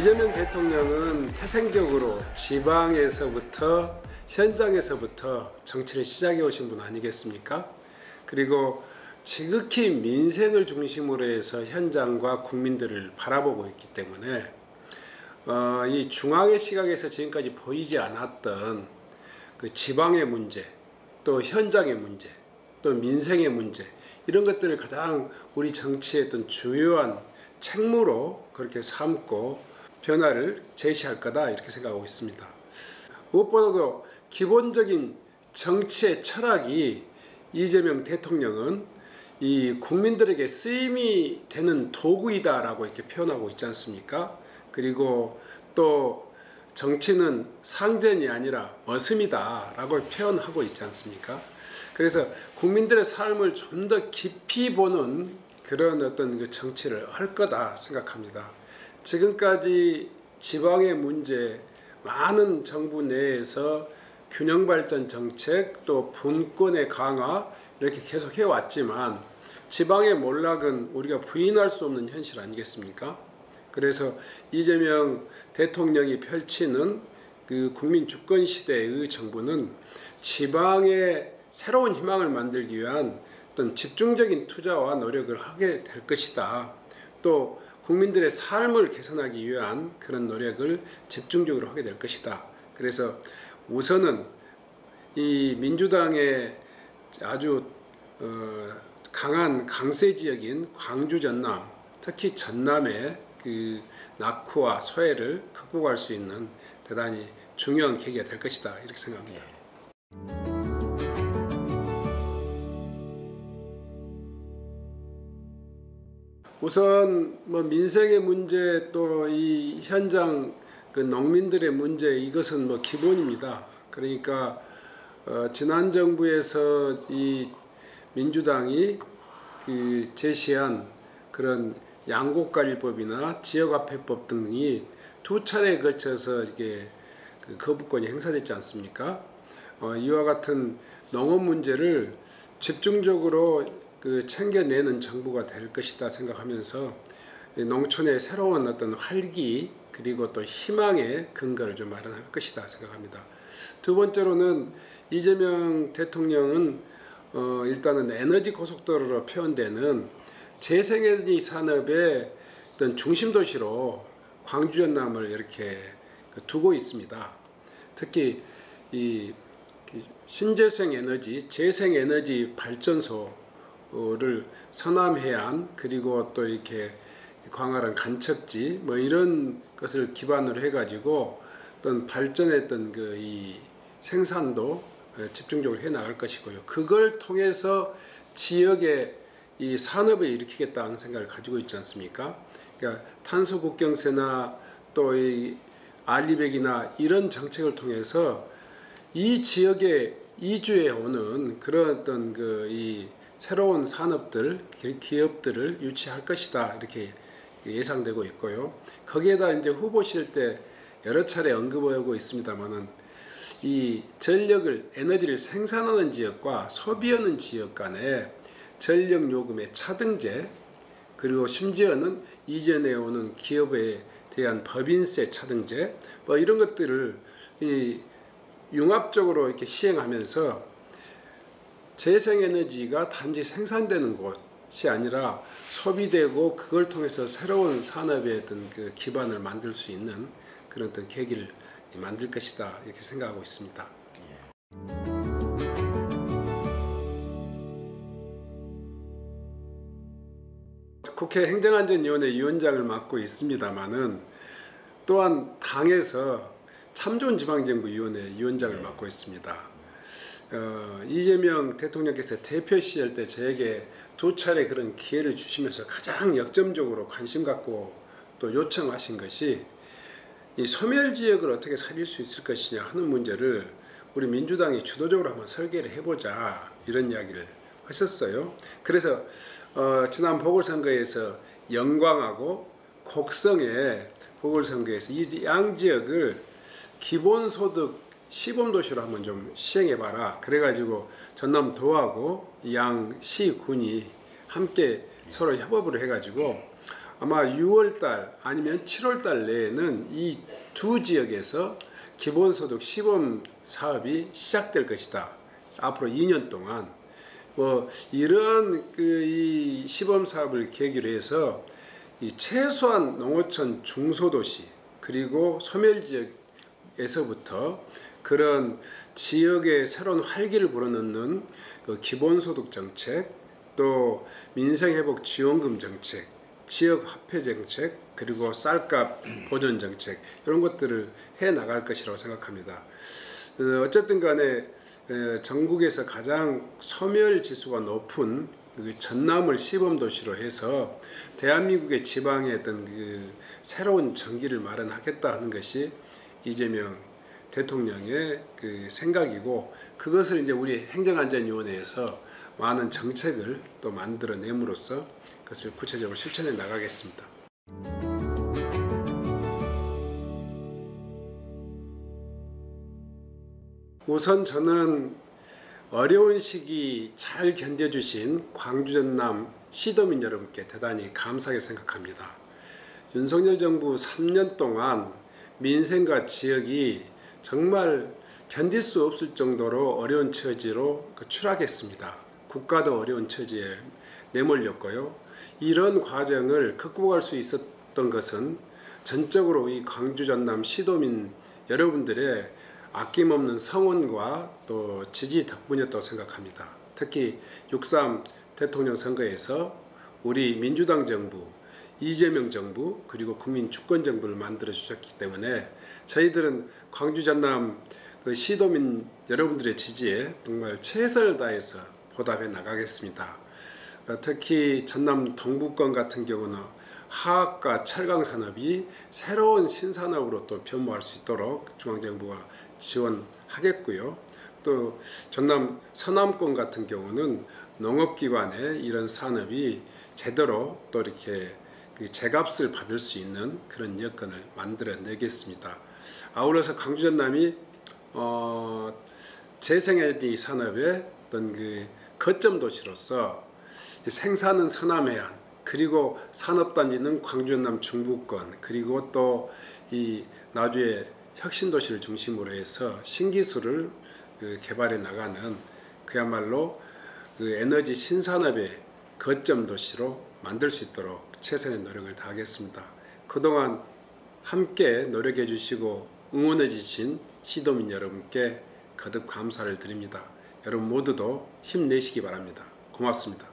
이재명 대통령은 태생적으로 지방에서부터 현장에서부터 정치를 시작해 오신 분 아니겠습니까? 그리고 지극히 민생을 중심으로 해서 현장과 국민들을 바라보고 있기 때문에 이 중앙의 시각에서 지금까지 보이지 않았던 그 지방의 문제, 또 현장의 문제, 또 민생의 문제, 이런 것들을 가장 우리 정치의 어떤 주요한 책무로 그렇게 삼고 변화를 제시할 거다, 이렇게 생각하고 있습니다. 무엇보다도 기본적인 정치의 철학이 이재명 대통령은 이 국민들에게 쓰임이 되는 도구이다라고 이렇게 표현하고 있지 않습니까? 그리고 또 정치는 상전이 아니라 머슴이다라고 표현하고 있지 않습니까? 그래서 국민들의 삶을 좀 더 깊이 보는 그런 어떤 그 정치를 할 거다 생각합니다. 지금까지 지방의 문제, 많은 정부 내에서 균형발전 정책, 또 분권의 강화 이렇게 계속 해왔지만 지방의 몰락은 우리가 부인할 수 없는 현실 아니겠습니까? 그래서 이재명 대통령이 펼치는 그 국민 주권 시대의 정부는 지방의 새로운 희망을 만들기 위한 어떤 집중적인 투자와 노력을 하게 될 것이다. 또 국민들의 삶을 개선하기 위한 그런 노력을 집중적으로 하게 될 것이다. 그래서 우선은 이 민주당의 아주 강한 강세 지역인 광주 전남, 특히 전남의 그 낙후와 소외를 극복할 수 있는 대단히 중요한 계기가 될 것이다, 이렇게 생각합니다. 우선 뭐 민생의 문제, 또 이 현장 그 농민들의 문제, 이것은 뭐 기본입니다. 그러니까 지난 정부에서 이 민주당이 그 제시한 그런 양곡관리법이나 지역화폐법 등이 두 차례에 걸쳐서 이게 그 거부권이 행사됐지 않습니까? 이와 같은 농업 문제를 집중적으로 그 챙겨내는 정부가 될 것이다 생각하면서 농촌의 새로운 어떤 활기, 그리고 또 희망의 근거를 좀 마련할 것이다 생각합니다. 두 번째로는 이재명 대통령은 일단은 에너지 고속도로로 표현되는 재생에너지 산업의 어떤 중심 도시로 광주 전남을 이렇게 두고 있습니다. 특히 이 신재생 에너지, 재생 에너지 발전소를 서남해안, 그리고 또 이렇게 광활한 간척지 뭐 이런 것을 기반으로 해가지고 어떤 발전했던 그 이 생산도 집중적으로 해 나갈 것이고요. 그걸 통해서 지역의 이 산업을 일으키겠다는 생각을 가지고 있지 않습니까? 그러니까 탄소 국경세나 또 이 알리백이나 이런 정책을 통해서 이 지역에 이주해 오는 그런 어떤 그 이 새로운 산업들, 기업들을 유치할 것이다, 이렇게 예상되고 있고요. 거기에다 이제 후보실 때 여러 차례 언급하고 있습니다만은 이 전력을, 에너지를 생산하는 지역과 소비하는 지역 간의 전력 요금의 차등제, 그리고 심지어는 이전에 오는 기업에 대한 법인세 차등제, 뭐 이런 것들을 이 융합적으로 이렇게 시행하면서 재생에너지가 단지 생산되는 곳이 아니라 소비되고 그걸 통해서 새로운 산업의 어떤 그 기반을 만들 수 있는 그런 어떤 계기를 만들 것이다, 이렇게 생각하고 있습니다. 국회 행정안전위원회 위원장을 맡고 있습니다만은 또한 당에서 참좋은지방정부위원회 위원장을 맡고 있습니다. 이재명 대통령께서 대표시절 때 저에게 두 차례 그런 기회를 주시면서 가장 역점적으로 관심 갖고 또 요청하신 것이 이 소멸지역을 어떻게 살릴 수 있을 것이냐 하는 문제를 우리 민주당이 주도적으로 한번 설계를 해보자, 이런 이야기를 하셨어요. 그래서 지난 보궐선거에서 영광하고 곡성의 보궐선거에서 이 양 지역을 기본소득 시범도시로 한번 좀 시행해봐라. 그래가지고 전남도하고 양 시군이 함께 서로 협업을 해가지고 아마 6월달 아니면 7월달 내에는 이 두 지역에서 기본소득 시범 사업이 시작될 것이다. 앞으로 2년 동안 이러한 이 시범 사업을 계기로 해서 이 최소한 농어촌 중소도시 그리고 소멸 지역에서부터 그런 지역의 새로운 활기를 불어넣는 기본소득 정책, 또 민생회복 지원금 정책, 지역화폐 정책, 그리고 쌀값 보전 정책, 이런 것들을 해 나갈 것이라고 생각합니다. 어쨌든 간에 전국에서 가장 소멸 지수가 높은 전남을 시범도시로 해서 대한민국의 지방에 어떤 새로운 전기를 마련하겠다 하는 것이 이재명 대통령의 생각이고, 그것을 이제 우리 행정안전위원회에서 많은 정책을 또 만들어냄으로써 그것을 구체적으로 실천해 나가겠습니다. 우선 저는 어려운 시기 잘 견뎌주신 광주 전남 시도민 여러분께 대단히 감사하게 생각합니다. 윤석열 정부 3년 동안 민생과 지역이 정말 견딜 수 없을 정도로 어려운 처지로 추락했습니다. 국가도 어려운 처지에 내몰렸고요. 이런 과정을 극복할 수 있었던 것은 전적으로 이 광주 전남 시도민 여러분들의 아낌없는 성원과 또 지지 덕분이었다고 생각합니다. 특히 6.3 대통령 선거에서 우리 민주당 정부, 이재명 정부, 그리고 국민 주권 정부를 만들어 주셨기 때문에 저희들은 광주 전남 시도민 여러분들의 지지에 정말 최선을 다해서 보답해 나가겠습니다. 특히 전남 동부권 같은 경우는 화학과 철강 산업이 새로운 신산업으로 또 변모할 수 있도록 중앙정부가 지원하겠고요. 또 전남 서남권 같은 경우는 농업기반의 이런 산업이 제대로 또 이렇게 제값을 받을 수 있는 그런 여건을 만들어내겠습니다. 아울러서 광주 전남이 재생에너지 산업의 어떤 거점 도시로서 생산은 서남해안, 그리고 산업단지는 광주 전남 중부권, 그리고 또 이 나주의 혁신도시를 중심으로 해서 신기술을 개발해 나가는 그야말로 에너지 신산업의 거점 도시로 만들 수 있도록 최선의 노력을 다하겠습니다. 그동안 함께 노력해 주시고 응원해 주신 시도민 여러분께 거듭 감사를 드립니다. 여러분 모두도 힘내시기 바랍니다. 고맙습니다.